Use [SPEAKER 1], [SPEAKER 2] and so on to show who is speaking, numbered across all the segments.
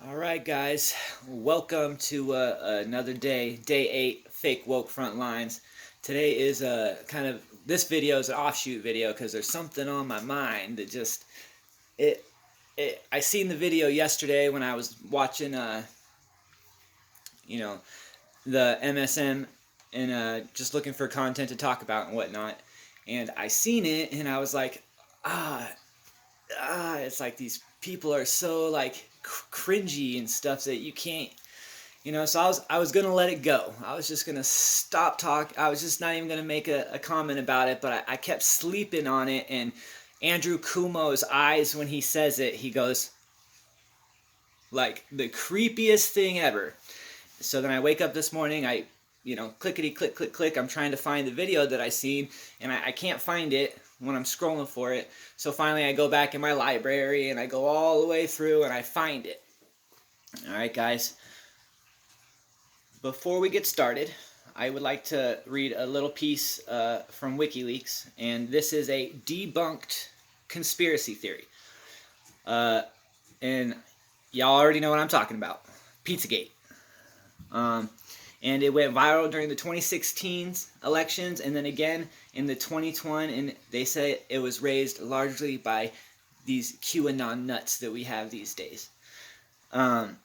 [SPEAKER 1] All right, guys, welcome to another day 8, fake woke front lines. Today is this video is an offshoot video because there's something on my mind that just it. I seen the video yesterday when I was watching you know the MSM and just looking for content to talk about and whatnot, and I seen it and I was like, ah, it's like these people are so like cringy and stuff that you can't, so I was gonna let it go. I was just gonna stop talk. I was just not even gonna make a comment about it, but I kept sleeping on it. And Andrew Cuomo's eyes when he says it, he goes like the creepiest thing ever. So then I wake up this morning, clickety click click click, I'm trying to find the video that I seen, and I can't find it when I'm scrolling for it. So finally I go back in my library and I go all the way through and I find it. Alright, guys, before we get started, I would like to read a little piece from WikiLeaks, and this is a debunked conspiracy theory. And y'all already know what I'm talking about. Pizzagate. And it went viral during the 2016 elections, and then again in the 2020, and they say it was raised largely by these QAnon nuts that we have these days. Again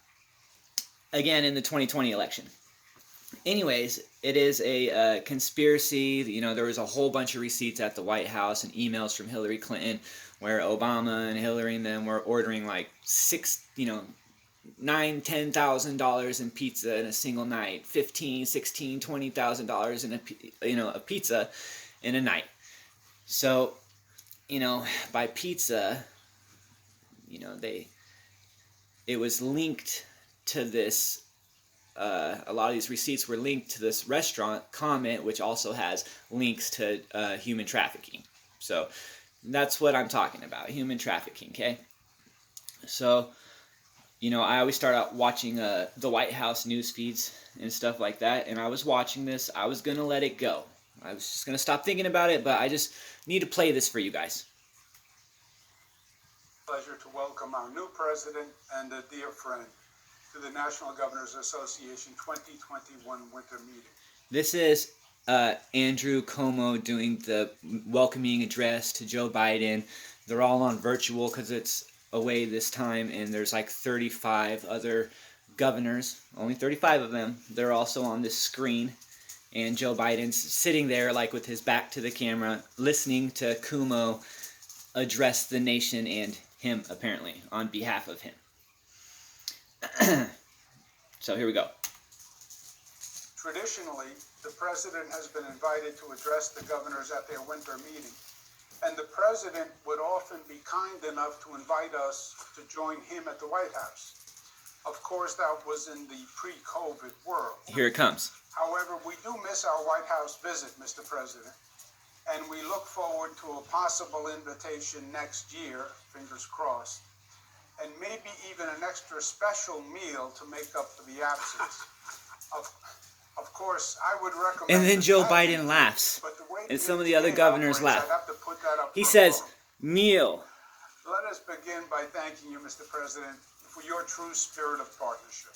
[SPEAKER 1] in the 2020 election. Anyways, it is a conspiracy. There was a whole bunch of receipts at the White House and emails from Hillary Clinton where Obama and Hillary and them were ordering like $9,000-$10,000 in pizza in a single night, $15,000-$20,000 in a pizza in a night. So, by pizza, it was linked to this. A lot of these receipts were linked to this restaurant Comment, which also has links to human trafficking. So that's what I'm talking about, human trafficking. Okay, so I always start out watching the White House news feeds and stuff like that, and I was watching this. I was gonna let it go. I was just gonna stop thinking about it, but I just need to play this for you guys.
[SPEAKER 2] Pleasure to welcome our new president and a dear friend to the National Governors Association 2021 winter meeting.
[SPEAKER 1] This is Andrew Cuomo doing the welcoming address to Joe Biden. They're all on virtual because it's away this time, and there's like 35 other governors, only 35 of them. They're also on this screen, and Joe Biden's sitting there like with his back to the camera, listening to Cuomo address the nation and him, apparently, on behalf of him. So here we go.
[SPEAKER 2] Traditionally, the president has been invited to address the governors at their winter meeting, and the president would often be kind enough to invite us to join him at the White House. Of course, that was in the pre-COVID world.
[SPEAKER 1] Here it comes.
[SPEAKER 2] However, we do miss our White House visit, Mr. President, and we look forward to a possible invitation next year, fingers crossed, and maybe even an extra special meal to make up for the absence. Of course, I would recommend...
[SPEAKER 1] And then Joe Biden laughs, and some of the other governors laugh. He says, meal.
[SPEAKER 2] Let us begin by thanking you, Mr. President, for your true spirit of partnership.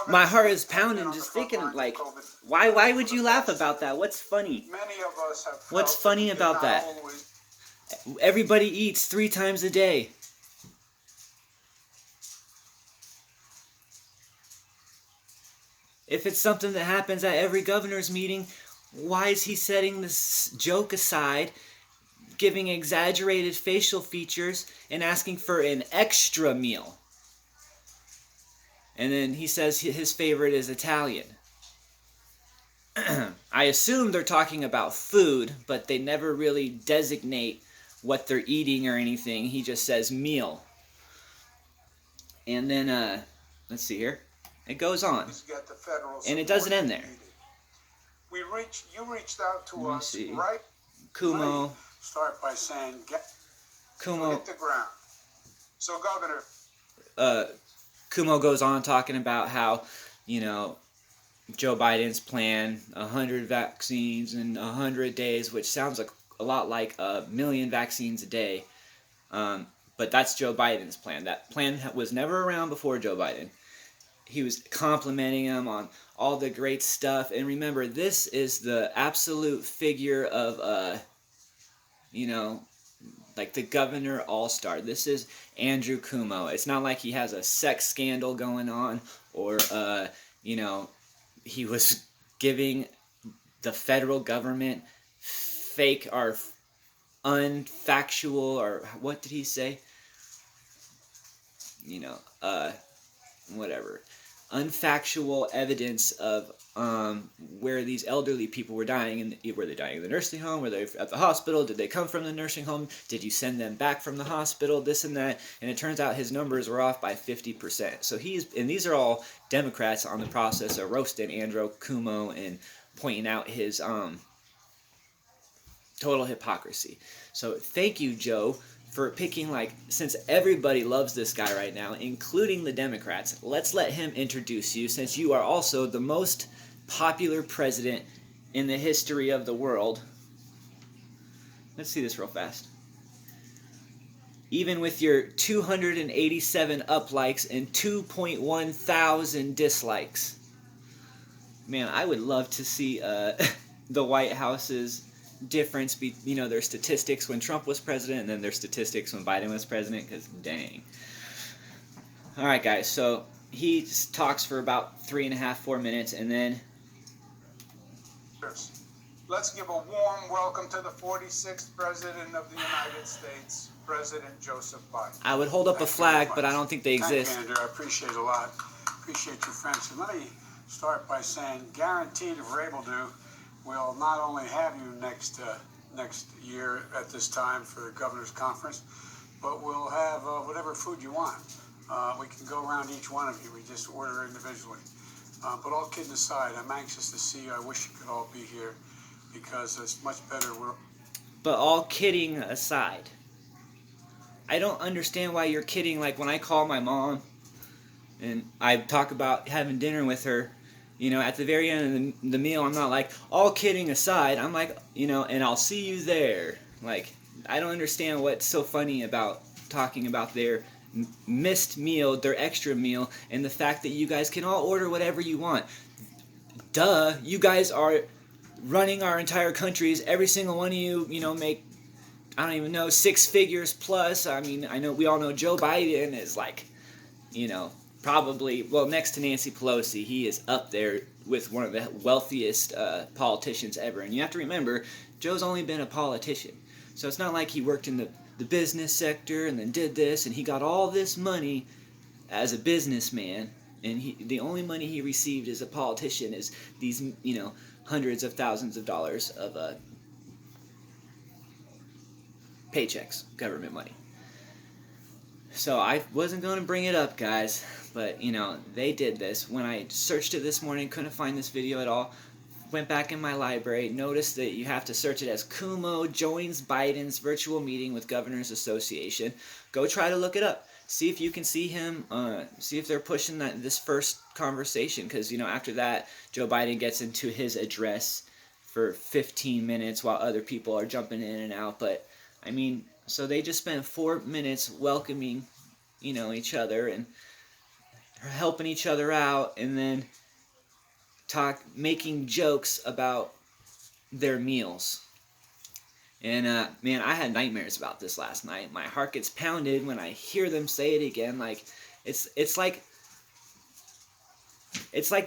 [SPEAKER 1] My heart is pounding just thinking, like, why would you laugh about that? What's funny?
[SPEAKER 2] Many of us have...
[SPEAKER 1] What's funny about that? Everybody eats 3 times a day. If it's something that happens at every governor's meeting, why is he setting this joke aside, giving exaggerated facial features, and asking for an extra meal? And then he says his favorite is Italian. I assume they're talking about food, but they never really designate what they're eating or anything. He just says meal. And then, let's see here. It goes on, and it doesn't end there.
[SPEAKER 2] You reached out to us, right?
[SPEAKER 1] Cuomo.
[SPEAKER 2] Start by saying,
[SPEAKER 1] Cuomo.
[SPEAKER 2] Hit the ground. So, Governor.
[SPEAKER 1] Cuomo goes on talking about how, Joe Biden's plan, 100 vaccines in 100 days, which sounds like a lot like 1 million vaccines a day. But that's Joe Biden's plan. That plan was never around before Joe Biden. He was complimenting him on all the great stuff. And remember, this is the absolute figure of, you know, like the governor all-star. This is Andrew Cuomo. It's not like he has a sex scandal going on or, you know, he was giving the federal government fake or unfactual, or what did he say? You know, whatever. Unfactual evidence of where these elderly people were dying. And were they dying in the nursing home? Were they at the hospital? Did they come from the nursing home? Did you send them back from the hospital? This and that. And it turns out his numbers were off by 50%. So and these are all Democrats on the process of roasting Andrew Cuomo and pointing out his total hypocrisy. So thank you, Joe, for picking, like, since everybody loves this guy right now, including the Democrats, let's let him introduce you, since you are also the most popular president in the history of the world. Let's see this real fast. Even with your 287 up likes and 2.1 thousand dislikes. Man, I would love to see the White House's difference, you know, their statistics when Trump was president and then their statistics when Biden was president, because dang. Alright guys, so he talks for about 3.5, 4 minutes, and then
[SPEAKER 2] let's give a warm welcome to the 46th President of the United States, President Joseph Biden.
[SPEAKER 1] I would hold up a flag, but I don't think they exist.
[SPEAKER 2] Thank you, Andrew. I appreciate it a lot. Appreciate your friendship. Let me start by saying, guaranteed if we're able to, we'll not only have you next year at this time for the governor's conference, but we'll have whatever food you want. We can go around each one of you. We just order individually. But all kidding aside, I'm anxious to see you. I wish you could all be here because it's much better.
[SPEAKER 1] But all kidding aside, I don't understand why you're kidding. Like when I call my mom and I talk about having dinner with her, you know, at the very end of the meal, I'm not like, all kidding aside, I'm like, you know, and I'll see you there. Like, I don't understand what's so funny about talking about their missed meal, their extra meal, and the fact that you guys can all order whatever you want. Duh, you guys are running our entire countries. Every single one of you, you know, make, I don't even know, 6 figures plus. I mean, I know, we all know Joe Biden is like, you know, probably, well, next to Nancy Pelosi, he is up there with one of the wealthiest politicians ever. And you have to remember, Joe's only been a politician. So it's not like he worked in the business sector and then did this, and he got all this money as a businessman, and the only money he received as a politician is these, you know, hundreds of thousands of dollars of paychecks, government money. So I wasn't going to bring it up, guys, but, you know, they did this. When I searched it this morning, couldn't find this video at all. Went back in my library, noticed that you have to search it as Cuomo joins Biden's virtual meeting with Governors Association. Go try to look it up. See if you can see him, see if they're pushing this first conversation, because, you know, after that, Joe Biden gets into his address for 15 minutes while other people are jumping in and out. But, I mean, so they just spent 4 minutes welcoming, you know, each other and helping each other out, and then making jokes about their meals. And man, I had nightmares about this last night. My heart gets pounded when I hear them say it again. Like it's like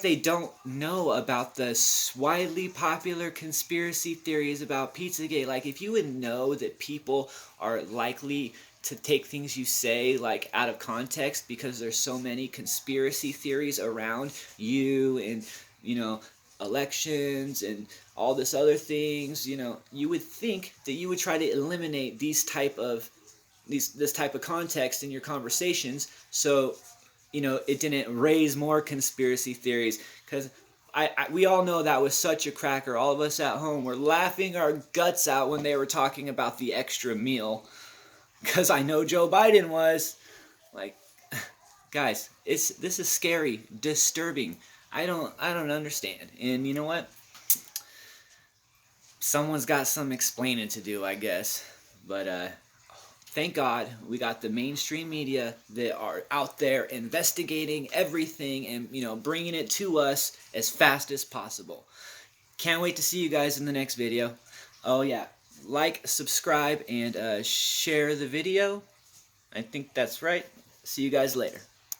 [SPEAKER 1] they don't know about the widely popular conspiracy theories about Pizzagate. Like, if you would know that people are likely to take things you say, like, out of context because there's so many conspiracy theories around you and, you know, elections and all this other things, you know, you would think that you would try to eliminate this type of context in your conversations, so, you know, it didn't raise more conspiracy theories. Because we all know that was such a cracker. All of us at home were laughing our guts out when they were talking about the extra meal, because I know Joe Biden was. Like, guys, this is scary, disturbing. I don't understand. And you know what? Someone's got some explaining to do, I guess. But thank God we got the mainstream media that are out there investigating everything and, you know, bringing it to us as fast as possible. Can't wait to see you guys in the next video. Oh yeah, like, subscribe, and share the video. I think that's right. See you guys later.